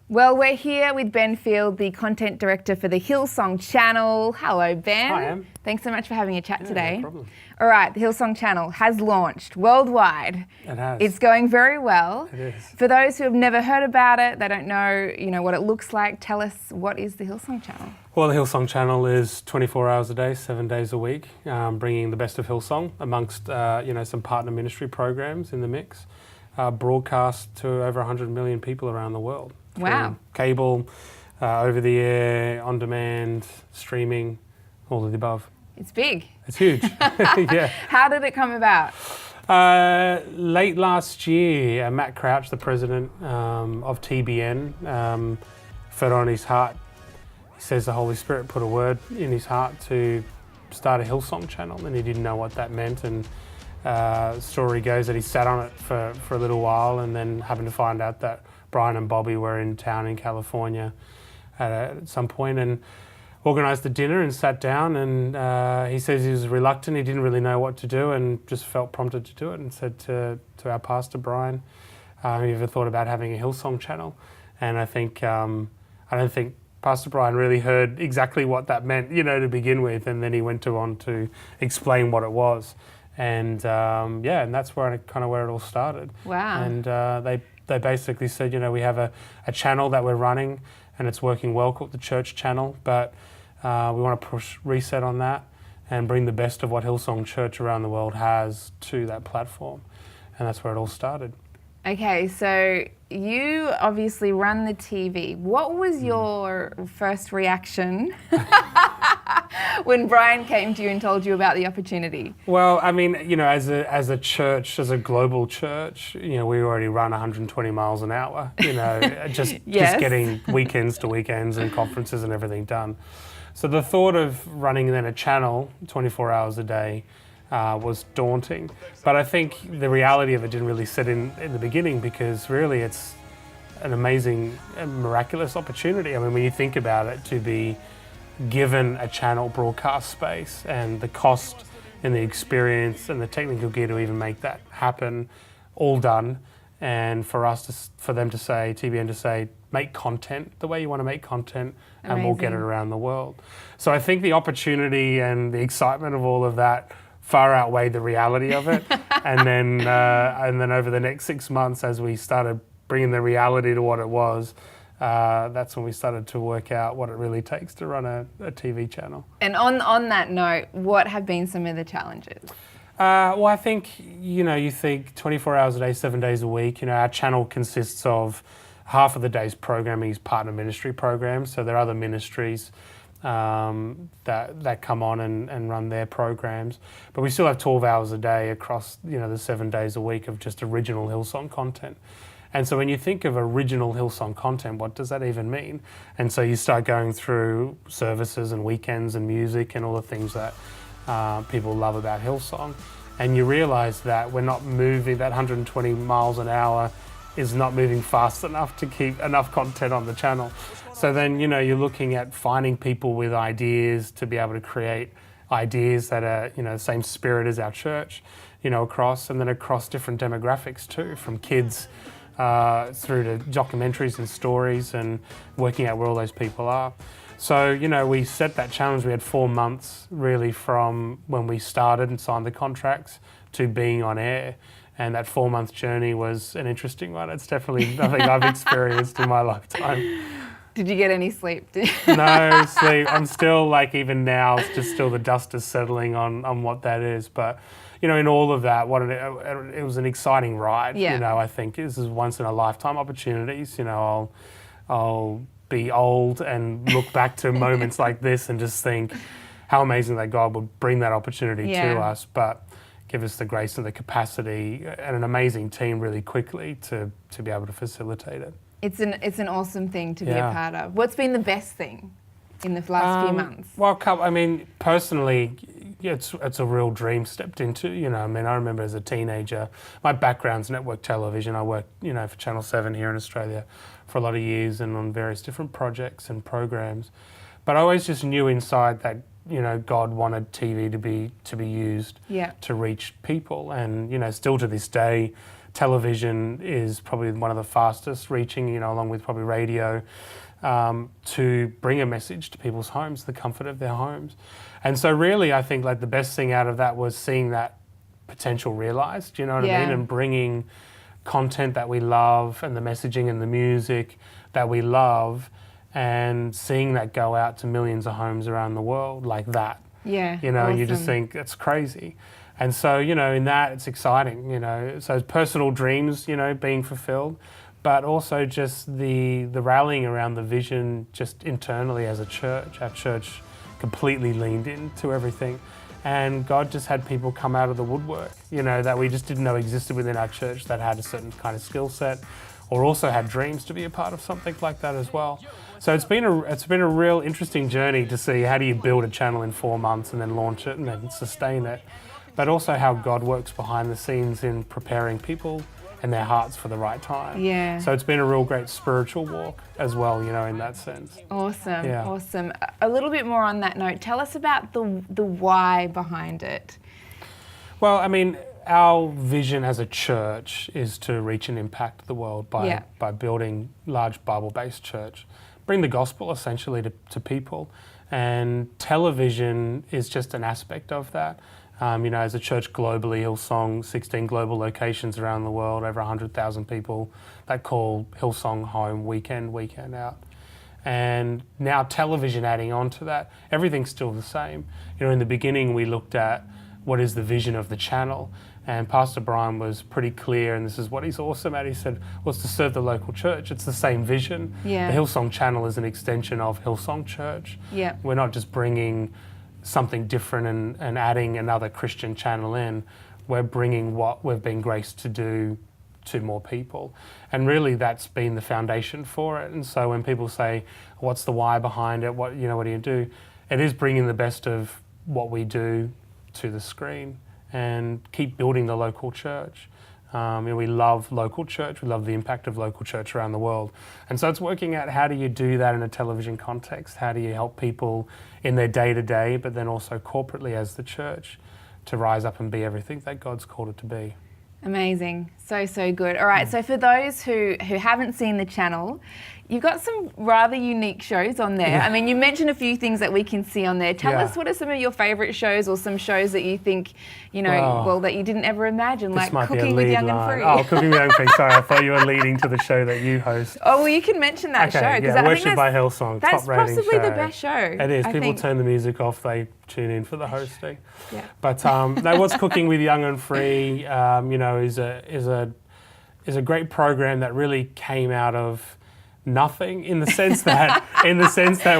Well, we're here with Ben Field, the content director for the Hillsong channel. Hello, Ben. Hi, Em. Thanks so much for having a chat today. No problem. All right, the Hillsong channel has launched worldwide. It has. It's going very well. It is. For those who have never heard about it, they don't know, what it looks like. Tell us, what is the Hillsong channel? Well, the Hillsong channel is 24 hours a day, 7 days a week, bringing the best of Hillsong amongst, some partner ministry programs in the mix, broadcast to over 100 million people around the world. Wow. Cable, over the air, on demand, streaming, all of the above. It's big. It's huge. Yeah. How did it come about? Late last year, Matt Crouch, the president of TBN, felt on his heart. He says the Holy Spirit put a word in his heart to start a Hillsong channel, and he didn't know what that meant. And story goes that he sat on it for a little while, and then happened to find out that Brian and Bobby were in town in California at some point, and organised a dinner and sat down. And he says he was reluctant. He didn't really know what to do, and just felt prompted to do it. And said to our pastor Brian, "Have you ever thought about having a Hillsong channel?" And I don't think Pastor Brian really heard exactly what that meant, to begin with, and then he went on to explain what it was. And and that's where it all started. Wow. And they basically said, we have a channel that we're running and it's working well, called the Church Channel, but we want to push reset on that and bring the best of what Hillsong Church around the world has to that platform. And that's where it all started. Okay, so you obviously run the TV. What was your first reaction when Brian came to you and told you about the opportunity? Well, I mean, as a church, as a global church, we already run 120 miles an hour, just getting weekends to weekends and conferences and everything done. So the thought of running then a channel 24 hours a day was daunting. But I think the reality of it didn't really set in the beginning, because really it's an amazing and miraculous opportunity. I mean, when you think about it, to be given a channel broadcast space and the cost and the experience and the technical gear to even make that happen, all done, and for them to say, TBN to say, make content the way you want to make content, and we'll get it around the world. So I think the opportunity and the excitement of all of that far outweighed the reality of it. and then over the next 6 months, as we started bringing the reality to what it was, that's when we started to work out what it really takes to run a TV channel. And on that note, what have been some of the challenges? Well, I think, you think 24 hours a day, 7 days a week. Our channel consists of half of the day's programming is partner ministry programs. So there are other ministries that come on and run their programs. But we still have 12 hours a day across, the 7 days a week of just original Hillsong content. And so when you think of original Hillsong content, what does that even mean? And so you start going through services and weekends and music and all the things that people love about Hillsong. And you realise that we're not moving, that 120 miles an hour is not moving fast enough to keep enough content on the channel. So then, you're looking at finding people with ideas to be able to create ideas that are, the same spirit as our church, across different demographics too, from kids through to documentaries and stories, and working out where all those people are. So, we set that challenge. We had 4 months really from when we started and signed the contracts to being on air. And that 4-month journey was an interesting one. It's definitely nothing I've experienced in my lifetime. Did you get any sleep? No sleep. I'm still, even now, it's just still the dust is settling on what that is. But, in all of that, it was an exciting ride. Yeah. I think this is once in a lifetime opportunities. I'll be old and look back to moments like this and just think how amazing that God would bring that opportunity to us, but give us the grace and the capacity and an amazing team really quickly to be able to facilitate it. It's an awesome thing to be a part of. What's been the best thing in the last few months? Well, personally, it's a real dream stepped into. I remember as a teenager, my background's network television. I worked, for Channel 7 here in Australia for a lot of years and on various different projects and programs. But I always just knew inside that, God wanted TV to be used to reach people. And, still to this day, television is probably one of the fastest reaching, you know, along with probably radio, to bring a message to people's homes, the comfort of their homes. And so really, I think like the best thing out of that was seeing that potential realized, you know what I mean? And bringing content that we love and the messaging and the music that we love, and seeing that go out to millions of homes around the world like that. Yeah, you know, awesome. You just think that's crazy. And so, you know, in that it's exciting, you know, so personal dreams, you know, being fulfilled, but also just the rallying around the vision just internally as a church. Our church completely leaned into everything, and God just had people come out of the woodwork, you know, that we just didn't know existed within our church, that had a certain kind of skill set, or also had dreams to be a part of something like that as well. So it's been a real interesting journey to see how do you build a channel in 4 months and then launch it and then sustain it, but also how God works behind the scenes in preparing people and their hearts for the right time. Yeah. So it's been a real great spiritual walk as well, you know, in that sense. Awesome, Yeah. awesome. A little bit more on that note. Tell us about the why behind it. Well, I mean, our vision as a church is to reach and impact the world by building large Bible-based church, bring the gospel essentially to people, and television is just an aspect of that. You know, as a church globally, Hillsong, 16 global locations around the world, over 100,000 people that call Hillsong home week in, out. And now television adding on to that, everything's still the same. You know, in the beginning we looked at what is the vision of the channel, and Pastor Brian was pretty clear, and this is what he's awesome at. He said, well, it's to serve the local church. It's the same vision. Yeah. The Hillsong channel is an extension of Hillsong Church. Yeah. We're not just bringing something different and adding another Christian channel in. We're bringing what we've been graced to do to more people. And really that's been the foundation for it. And so when people say, what's the why behind it? What do you do? It is bringing the best of what we do to the screen and keep building the local church. We love local church. We love the impact of local church around the world. And so it's working out how do you do that in a television context? How do you help people in their day-to-day, but then also corporately as the church to rise up and be everything that God's called it to be? Amazing. So good. All right, so for those who haven't seen the channel, you've got some rather unique shows on there. I mean, you mentioned a few things that we can see on there. Tell us, what are some of your favourite shows, or some shows that you think, you know, that you didn't ever imagine, like Cooking with Young and Free? Oh, Cooking with Young and Free. Sorry, I thought you were leading to the show that you host. Oh, well, you can mention that show. Yeah, Worship by Hillsong, that's top rating possibly show. the best show. It is. People turn the music off, they tune in for the hosting. Yeah. But no, what's Cooking with Young and Free, you know, is a great program that really came out of nothing, in the sense that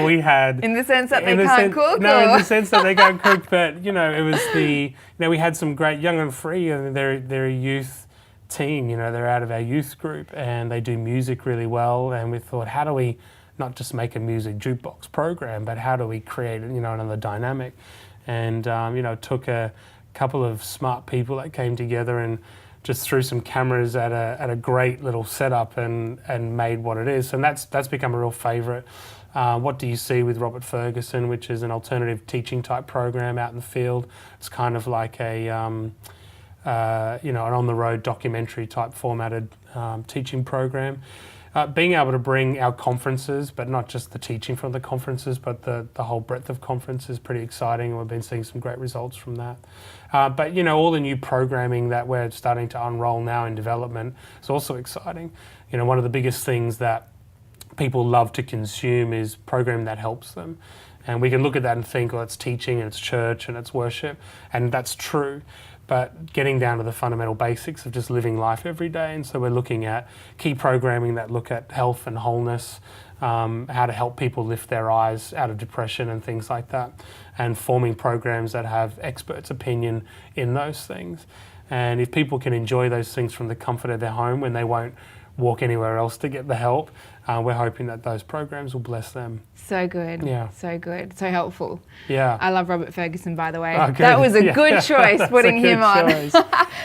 we had in the sense that they can't cook. No, in the sense that they can't cook, but you know, it was we had some great Young and Free, and they're a youth team. You know, they're out of our youth group and they do music really well. And we thought, how do we not just make a music jukebox program, but how do we create, you know, another dynamic? And you know, it took a couple of smart people that came together and just threw some cameras at a great little setup and made what it is. And that's become a real favourite. What Do You See with Robert Ferguson, which is an alternative teaching type program out in the field. It's kind of like a you know, an on the road documentary type formatted teaching program. Being able to bring our conferences, but not just the teaching from the conferences, but the whole breadth of conference is pretty exciting, and we've been seeing some great results from that. But you know, all the new programming that we're starting to unroll now in development is also exciting. You know, one of the biggest things that people love to consume is programming that helps them. And we can look at that and think, well, it's teaching and it's church and it's worship, and that's true. But getting down to the fundamental basics of just living life every day. And so we're looking at key programming that look at health and wholeness, how to help people lift their eyes out of depression and things like that, and forming programs that have experts' opinion in those things. And if people can enjoy those things from the comfort of their home when they won't walk anywhere else to get the help, we're hoping that those programs will bless them. So good. Yeah. So good. So helpful. Yeah. I love Robert Ferguson, by the way. Oh, good. That was a good choice, putting him on.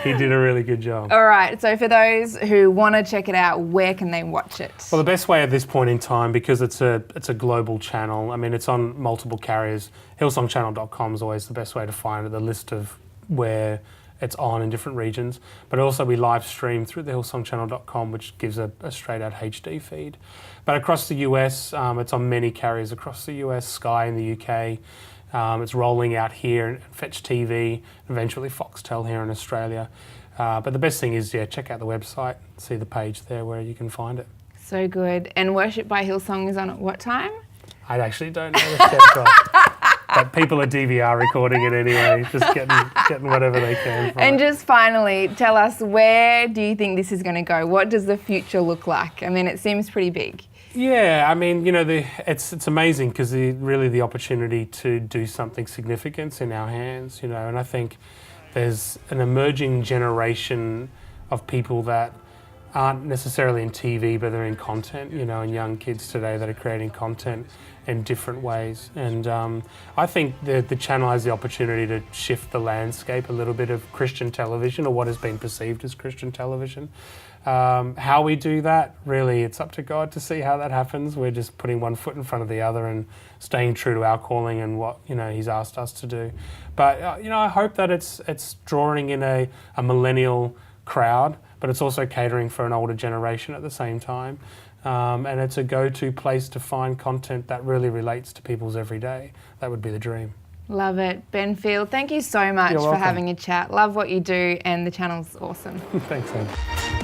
He did a really good job. All right. So for those who want to check it out, where can they watch it? Well, the best way at this point in time, because it's a global channel, I mean, it's on multiple carriers. Hillsongchannel.com is always the best way to find it, the list of where it's on in different regions. But also we live stream through the hillsongchannel.com, which gives a straight out HD feed. But across the US, it's on many carriers across the US, Sky in the UK. It's rolling out here, and Fetch TV, eventually Foxtel here in Australia. But the best thing is, check out the website, see the page there where you can find it. So good. And Worship by Hillsong is on at what time? I actually don't know the schedule. But people are DVR recording it anyway, just getting whatever they can from And it. just finally, tell us, where do you think this is going to go? What does the future look like? I mean, it seems pretty big. Yeah, I mean, it's amazing because really the opportunity to do something significant in our hands, and I think there's an emerging generation of people that aren't necessarily in TV, but they're in content, and young kids today that are creating content in different ways. And I think the channel has the opportunity to shift the landscape a little bit of Christian television, or what has been perceived as Christian television. How we do that, really, it's up to God to see how that happens. We're just putting one foot in front of the other and staying true to our calling and what He's asked us to do. But I hope that it's drawing in a millennial crowd, but it's also catering for an older generation at the same time. And it's a go-to place to find content that really relates to people's everyday. That would be the dream. Love it. Ben Field, thank you so much for having a chat. Love what you do, and the channel's awesome. Thanks, Anne.